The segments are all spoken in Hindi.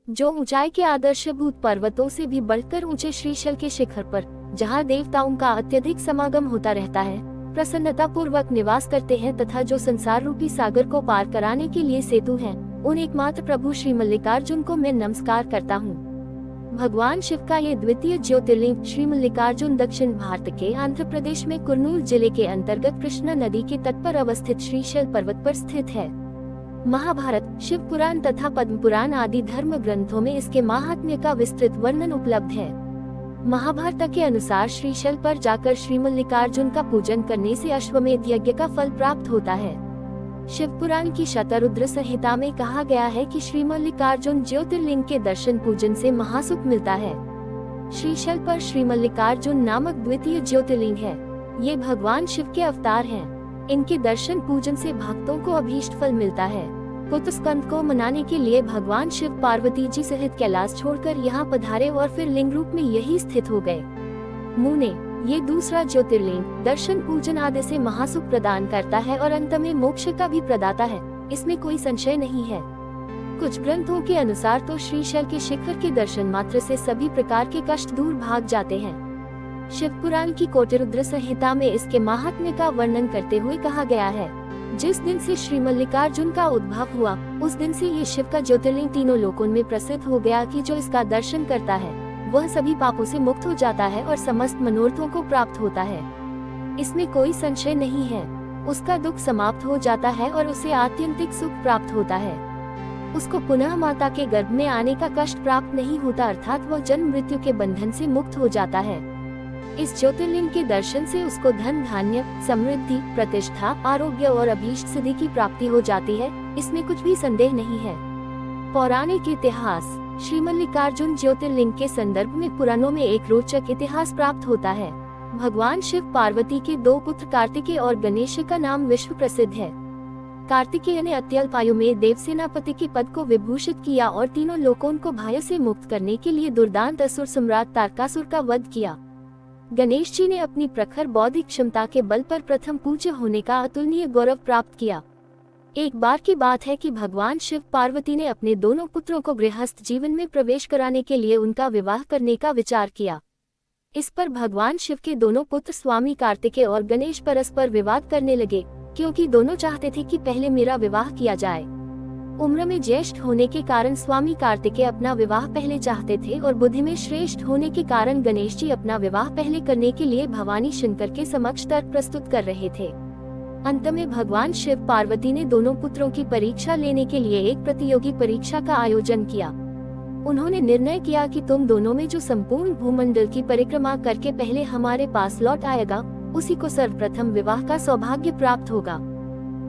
जो ऊंचाई के आदर्शभूत पर्वतों से भी बढ़कर ऊंचे श्रीशैल के शिखर पर, जहां देवताओं का अत्यधिक समागम होता रहता है, प्रसन्नता पूर्वक निवास करते हैं तथा जो संसार रूपी सागर को पार कराने के लिए सेतु हैं, उन एकमात्र प्रभु श्री मल्लिकार्जुन को मैं नमस्कार करता हूँ। भगवान शिव का ये द्वितीय ज्योतिर्लिंग श्री मल्लिकार्जुन दक्षिण भारत के आंध्र प्रदेश में कुर्नूल जिले के अंतर्गत कृष्णा नदी के तट पर अवस्थित श्रीशैल पर्वत पर स्थित है। महाभारत, शिव पुराण तथा पद्म पुराण आदि धर्म ग्रंथों में इसके महात्म्य का विस्तृत वर्णन उपलब्ध है। महाभारत के अनुसार श्रीशैल पर जाकर श्री मल्लिकार्जुन का पूजन करने से अश्वमेध यज्ञ का फल प्राप्त होता है। शिव पुराण की शतरुद्र संहिता में कहा गया है कि श्री मल्लिकार्जुन ज्योतिर्लिंग के दर्शन पूजन से महासुख मिलता है। श्रीशैल पर श्री मल्लिकार्जुन नामक द्वितीय ज्योतिर्लिंग है। ये भगवान शिव के अवतार हैं। इनके दर्शन पूजन से भक्तों को अभीष्ट फल मिलता है। पुत्र स्कंद को मनाने के लिए भगवान शिव पार्वती जी सहित कैलाश छोड़कर यहाँ पधारे और फिर लिंग रूप में यही स्थित हो गए। मुने, ये दूसरा ज्योतिर्लिंग दर्शन पूजन आदि से महासुख प्रदान करता है और अंत में मोक्ष का भी प्रदाता है, इसमें कोई संशय नहीं है। कुछ ग्रंथों के अनुसार तो श्रीशैल के शिखर के दर्शन मात्र से सभी प्रकार के कष्ट दूर भाग जाते हैं। शिव पुराण की कोटिरुद्र संहिता में इसके महात्म्य का वर्णन करते हुए कहा गया है, जिस दिन से श्री मल्लिकार्जुन का उद्भव हुआ, उस दिन से ये शिव का ज्योतिर्लिंग तीनों लोकों में प्रसिद्ध हो गया कि जो इसका दर्शन करता है वह सभी पापों से मुक्त हो जाता है और समस्त मनोरथों को प्राप्त होता है। इसमें कोई संशय नहीं है। उसका दुख समाप्त हो जाता है और उसे आत्यंतिक सुख प्राप्त होता है। उसको पुनः माता के गर्भ में आने का कष्ट प्राप्त नहीं होता, अर्थात वह जन्म मृत्यु के बंधन से मुक्त हो जाता है। इस ज्योतिर्लिंग के दर्शन से उसको धन धान्य, समृद्धि, प्रतिष्ठा, आरोग्य और अभीष्ट सिद्धि की प्राप्ति हो जाती है, इसमें कुछ भी संदेह नहीं है। पौराणिक इतिहास। श्री मल्लिकार्जुन ज्योतिर्लिंग के संदर्भ में पुराणों में एक रोचक इतिहास प्राप्त होता है। भगवान शिव पार्वती के दो पुत्र कार्तिकेय और गणेश का नाम विश्व प्रसिद्ध है। कार्तिकेय ने अत्यल्प आयु में देवसेनापति के पद को विभूषित किया और तीनों लोकों को भय से मुक्त करने के लिए दुर्दांत असुर सम्राट तारकासुर का वध किया। गणेश जी ने अपनी प्रखर बौद्धिक क्षमता के बल पर प्रथम पूज्य होने का अतुलनीय गौरव प्राप्त किया। एक बार की बात है कि भगवान शिव पार्वती ने अपने दोनों पुत्रों को गृहस्थ जीवन में प्रवेश कराने के लिए उनका विवाह करने का विचार किया। इस पर भगवान शिव के दोनों पुत्र स्वामी कार्तिकेय और गणेश परस्पर विवाद करने लगे, क्योंकि दोनों चाहते थे कि पहले मेरा विवाह किया जाए। उम्र में ज्येष्ठ होने के कारण स्वामी कार्तिकेय अपना विवाह पहले चाहते थे और बुद्धि में श्रेष्ठ होने के कारण गणेश जी अपना विवाह पहले करने के लिए भवानी शंकर के समक्ष तर्क प्रस्तुत कर रहे थे। अंत में भगवान शिव पार्वती ने दोनों पुत्रों की परीक्षा लेने के लिए एक प्रतियोगी परीक्षा का आयोजन किया। उन्होंने निर्णय किया कि तुम दोनों में जो संपूर्ण भूमंडल की परिक्रमा करके पहले हमारे पास लौट आएगा, उसी को सर्वप्रथम विवाह का सौभाग्य प्राप्त होगा।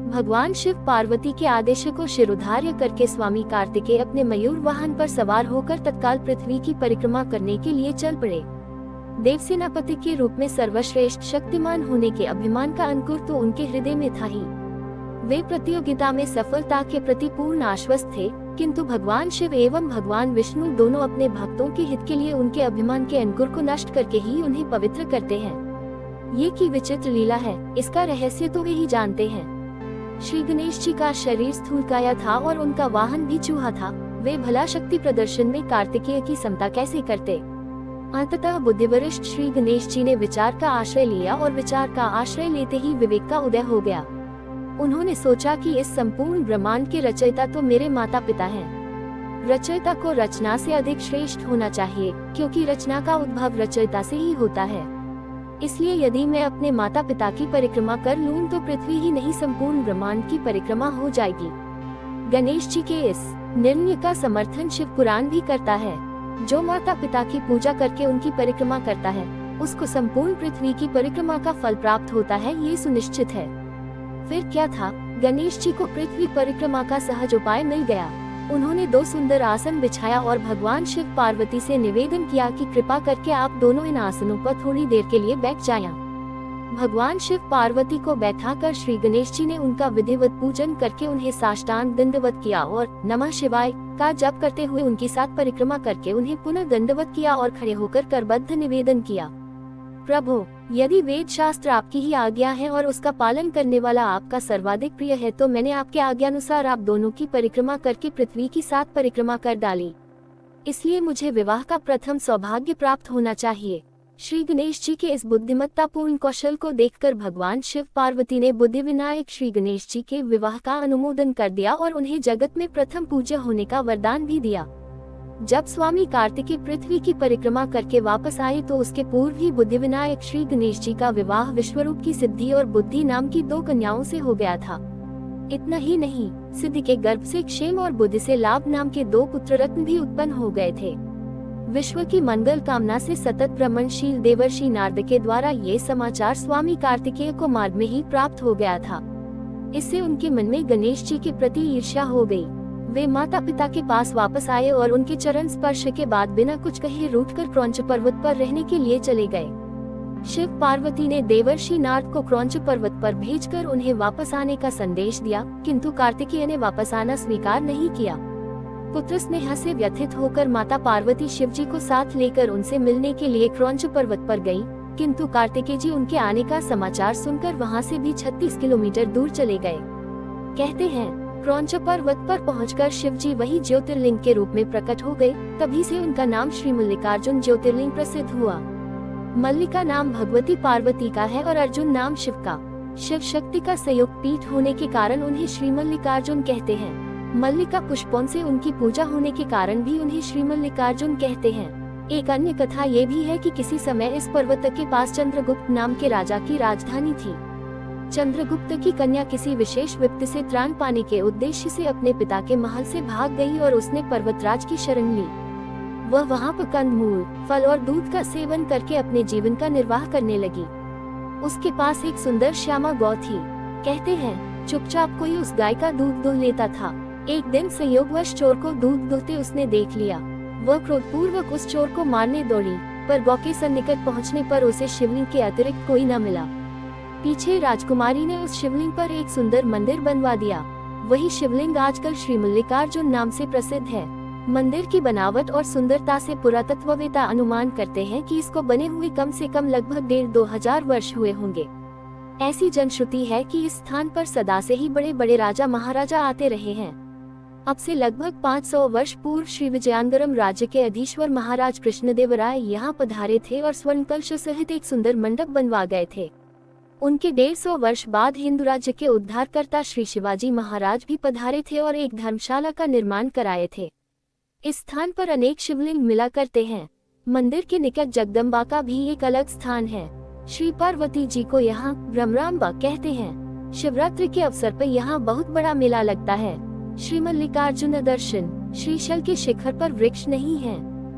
भगवान शिव पार्वती के आदेश को शिरोधार्य करके स्वामी कार्तिकेय अपने मयूर वाहन पर सवार होकर तत्काल पृथ्वी की परिक्रमा करने के लिए चल पड़े। देवसेनापति के रूप में सर्वश्रेष्ठ शक्तिमान होने के अभिमान का अंकुर तो उनके हृदय में था ही। वे प्रतियोगिता में सफलता के प्रति पूर्ण आश्वस्त थे, किंतु भगवान शिव एवं भगवान विष्णु दोनों अपने भक्तों के हित के लिए उनके अभिमान के अंकुर को नष्ट करके ही उन्हें पवित्र करते हैं। ये की विचित्र लीला है, इसका रहस्य तो वे ही जानते हैं। श्री गणेश जी का शरीर स्थूलकाया था और उनका वाहन भी चूहा था। वे भला शक्ति प्रदर्शन में कार्तिकेय की समता कैसे करते। अंततः बुद्धिवरिष्ठ श्री गणेश जी ने विचार का आश्रय लिया और विचार का आश्रय लेते ही विवेक का उदय हो गया। उन्होंने सोचा कि इस संपूर्ण ब्रह्मांड के रचयिता तो मेरे माता पिता हैं। रचयिता को रचना से अधिक श्रेष्ठ होना चाहिए, क्योंकि रचना का उद्भव रचयिता से ही होता है। इसलिए यदि मैं अपने माता पिता की परिक्रमा कर लूं तो पृथ्वी ही नहीं संपूर्ण ब्रह्मांड की परिक्रमा हो जाएगी। गणेश जी के इस निर्णय का समर्थन शिव पुराण भी करता है। जो माता पिता की पूजा करके उनकी परिक्रमा करता है, उसको संपूर्ण पृथ्वी की परिक्रमा का फल प्राप्त होता है, ये सुनिश्चित है। फिर क्या था, गणेश जी को पृथ्वी परिक्रमा का सहज उपाय मिल गया। उन्होंने दो सुंदर आसन बिछाया और भगवान शिव पार्वती से निवेदन किया कि कृपा करके आप दोनों इन आसनों पर थोड़ी देर के लिए बैठ जाएं। भगवान शिव पार्वती को बैठाकर श्री गणेश जी ने उनका विधिवत पूजन करके उन्हें साष्टांग दंडवत किया और नमः शिवाय का जप करते हुए उनकी साथ परिक्रमा करके उन्हें पुनः दंडवत किया और खड़े होकर करबद्ध निवेदन किया, प्रभु, यदि वेद शास्त्र आपकी ही आज्ञा है और उसका पालन करने वाला आपका सर्वाधिक प्रिय है, तो मैंने आपके आज्ञानुसार आप दोनों की परिक्रमा करके पृथ्वी की 7 परिक्रमा कर डाली। इसलिए मुझे विवाह का प्रथम सौभाग्य प्राप्त होना चाहिए। श्री गणेश जी के इस बुद्धिमत्तापूर्ण कौशल को देखकर भगवान शिव पार्वती ने बुद्धि विनायक श्री गणेश जी के विवाह का अनुमोदन कर दिया और उन्हें जगत में प्रथम पूज्य होने का वरदान भी दिया। जब स्वामी कार्तिकेय पृथ्वी की परिक्रमा करके वापस आए तो उसके पूर्व ही बुद्धि विनायक श्री गणेश जी का विवाह विश्वरूप की सिद्धि और बुद्धि नाम की 2 कन्याओं से हो गया था। इतना ही नहीं, सिद्धि के गर्भ से क्षेम और बुद्धि से लाभ नाम के 2 पुत्र रत्न भी उत्पन्न हो गए थे। विश्व की मंगल कामना से सतत भ्रमणशील देवर्षि नारद के द्वारा ये समाचार स्वामी कार्तिकेय को मार्ग में ही प्राप्त हो गया था। इससे उनके मन में गणेश जी के प्रति ईर्ष्या हो गई। वे माता पिता के पास वापस आए और उनके चरण स्पर्श के बाद बिना कुछ कहे रूठकर क्रौंच पर्वत पर रहने के लिए चले गए। शिव पार्वती ने देवर्षि नारद को क्रौंच पर्वत पर भेजकर उन्हें वापस आने का संदेश दिया, किंतु कार्तिकेय ने वापस आना स्वीकार नहीं किया। पुत्र स्नेह से व्यथित होकर माता पार्वती शिव जी को साथ लेकर उनसे मिलने के लिए क्रौंच पर्वत पर गयी, किंतु कार्तिकेय जी उनके आने का समाचार सुनकर वहां से भी 36 किलोमीटर दूर चले गए। कहते हैं क्रौंच पर्वत पर पहुंचकर शिव जी वही ज्योतिर्लिंग के रूप में प्रकट हो गए। तभी से उनका नाम श्री मल्लिकार्जुन ज्योतिर्लिंग प्रसिद्ध हुआ। मल्लिका नाम भगवती पार्वती का है और अर्जुन नाम शिव का। शिव शक्ति का संयुक्त पीठ होने के कारण उन्हें श्री मल्लिकार्जुन कहते हैं। मल्लिका पुष्पों से उनकी पूजा होने के कारण भी उन्हें श्री मल्लिकार्जुन कहते हैं। एक अन्य कथा ये भी है कि किसी समय इस पर्वत के पास चंद्रगुप्त नाम के राजा की राजधानी थी। चंद्रगुप्त की कन्या किसी विशेष विपत्ति से त्राण पाने के उद्देश्य से अपने पिता के महल से भाग गई और उसने पर्वतराज की शरण ली। वह वहाँ पर कंदमूल, फल और दूध का सेवन करके अपने जीवन का निर्वाह करने लगी। उसके पास एक सुंदर श्यामा गौ थी। कहते हैं चुपचाप कोई उस गाय का दूध दुह लेता था। एक दिन संयोगवश चोर को दूध दुहते उसने देख लिया। वह क्रोधपूर्वक उस चोर को मारने दौड़ी, पर गौ के सन्निकट पहुंचने पर उसे शिवलिंग के अतिरिक्त कोई न मिला। पीछे राजकुमारी ने उस शिवलिंग पर एक सुंदर मंदिर बनवा दिया। वही शिवलिंग आजकल श्री मल्लिकार्जुन नाम से प्रसिद्ध है। मंदिर की बनावट और सुंदरता से पुरातत्ववेत्ता अनुमान करते हैं कि इसको बने हुए कम से कम लगभग 1500 वर्ष हुए होंगे। ऐसी जनश्रुति है कि इस स्थान पर सदा से ही बड़े बड़े राजा महाराजा आते रहे हैं। अब से लगभग 500 वर्ष पूर्व श्री विजयानगरम राज्य के अधीश्वर महाराज कृष्णदेवराय यहाँ पधारे थे और स्वर्ण कलश सहित एक सुंदर मंडप बनवा गए थे। उनके 150 वर्ष बाद हिंदू राज्य के उद्धारकर्ता श्री शिवाजी महाराज भी पधारे थे और एक धर्मशाला का निर्माण कराए थे। इस स्थान पर अनेक शिवलिंग मिला करते हैं। मंदिर के निकट जगदम्बा का भी एक अलग स्थान है। श्री पार्वती जी को यहाँ ब्रह्मरांबा कहते हैं। शिवरात्रि के अवसर पर यहाँ बहुत बड़ा मेला लगता है। श्री मल्लिकार्जुन दर्शन श्रीशैल के शिखर पर वृक्ष नहीं है।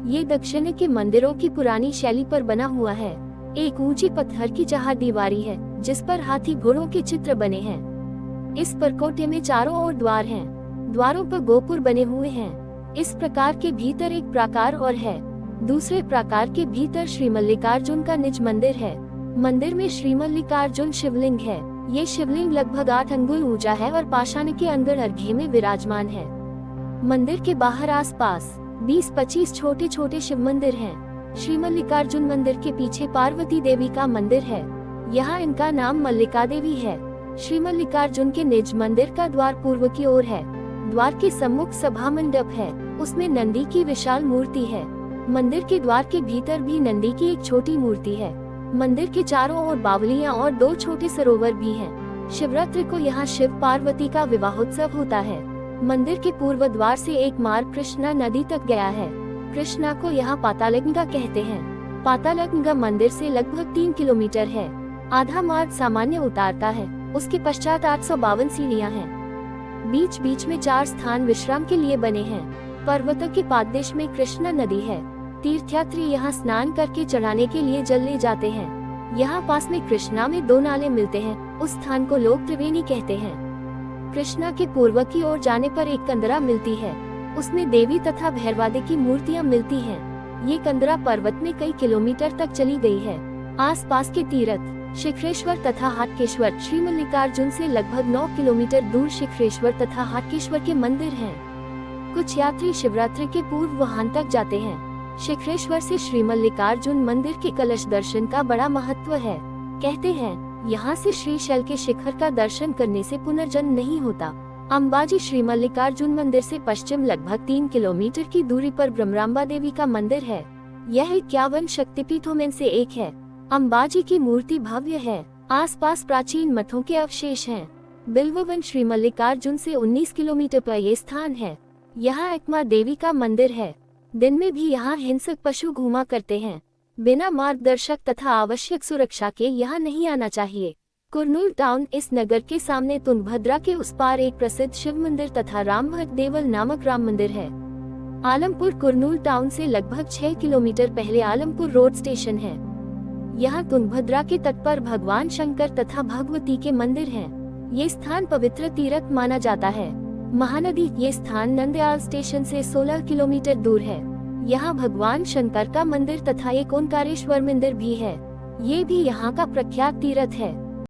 ये दक्षिण के मंदिरों की पुरानी शैली पर बना हुआ है। एक ऊंची पत्थर की चहारदीवारी है जिस पर हाथी घोड़ों के चित्र बने हैं। इस परकोटे में चारों ओर द्वार हैं। द्वारों पर गोपुर बने हुए हैं। इस प्रकार के भीतर एक प्राकार और है। दूसरे प्राकार के भीतर श्री मल्लिकार्जुन का निज मंदिर है। मंदिर में श्री मल्लिकार्जुन शिवलिंग है। ये शिवलिंग लगभग 8 अंगुल ऊंचा है और पाषाण के अंदर अर्घ्य में विराजमान है। मंदिर के बाहर आसपास 20-25 छोटे छोटे शिव मंदिर हैं। श्री मल्लिकार्जुन मंदिर के पीछे पार्वती देवी का मंदिर है। यहाँ इनका नाम मल्लिका देवी है। श्री मल्लिकार्जुन के निज मंदिर का द्वार पूर्व की ओर है। द्वार के सम्मुख सभा मंडप है। उसमें नंदी की विशाल मूर्ति है। मंदिर के द्वार के भीतर भी नंदी की एक छोटी मूर्ति है। मंदिर के चारों ओर बावलियां और 2 छोटे सरोवर भी हैं। शिवरात्रि को यहाँ शिव पार्वती का विवाहोत्सव होता है। मंदिर के पूर्व द्वार से एक मार्ग कृष्णा नदी तक गया है। कृष्णा को यहाँ पातालगंगा कहते हैं। पातालगंगा मंदिर से लगभग 3 किलोमीटर है। आधा मार्ग सामान्य उतारता है। उसके पश्चात 852 सीढ़ियाँ हैं। बीच बीच में 4 स्थान विश्राम के लिए बने हैं। पर्वत के पाददेश में कृष्णा नदी है। तीर्थयात्री यहाँ स्नान करके चढ़ाने के लिए जल ले जाते हैं। यहाँ पास में कृष्णा में 2 नाले मिलते हैं। उस स्थान को लोग त्रिवेणी कहते हैं। कृष्णा के पूर्व की ओर जाने पर एक कंदरा मिलती है। उसमें देवी तथा भैरवादी की मूर्तियाँ मिलती हैं। ये कंदरा पर्वत में कई किलोमीटर तक चली गई है। आसपास के तीर्थ शिखरेश्वर तथा हाटकेश्वर श्री मल्लिकार्जुन से लगभग 9 किलोमीटर दूर शिखरेश्वर तथा हाटकेश्वर के मंदिर हैं। कुछ यात्री शिवरात्रि के पूर्व वहां तक जाते हैं। शिखरेश्वर से श्री मल्लिकार्जुन मंदिर के कलश दर्शन का बड़ा महत्व है। कहते हैं यहाँ से श्रीशैल के शिखर का दर्शन करने से पुनर्जन्म नहीं होता। अंबाजी श्री मल्लिकार्जुन मंदिर से पश्चिम लगभग 3 किलोमीटर की दूरी पर ब्रह्मरांबा देवी का मंदिर है। यह 51 शक्तिपीठों में से एक है। अंबाजी की मूर्ति भव्य है। आसपास प्राचीन मठों के अवशेष हैं। बिल्ववन श्री मल्लिकार्जुन से 19 किलोमीटर पर यह स्थान है। यहाँ एकमा देवी का मंदिर है। दिन में भी यहाँ हिंसक पशु घूमा करते हैं। बिना मार्गदर्शक तथा आवश्यक सुरक्षा के यहाँ नहीं आना चाहिए। कुरनूल टाउन, इस नगर के सामने तुंगभद्रा के उस पार एक प्रसिद्ध शिव मंदिर तथा रामभद्र देवल नामक राम मंदिर है। आलमपुर कुरनूल टाउन से लगभग 6 किलोमीटर पहले आलमपुर रोड स्टेशन है। यहाँ तुंगभद्रा के तट पर भगवान शंकर तथा भगवती के मंदिर हैं। ये स्थान पवित्र तीर्थ माना जाता है। महानदी, ये स्थान नंदयाल स्टेशन से 16 किलोमीटर दूर है। यहाँ भगवान शंकर का मंदिर तथा एक ओंकारेश्वर मंदिर भी है। ये भी यहाँ का प्रख्यात तीर्थ है।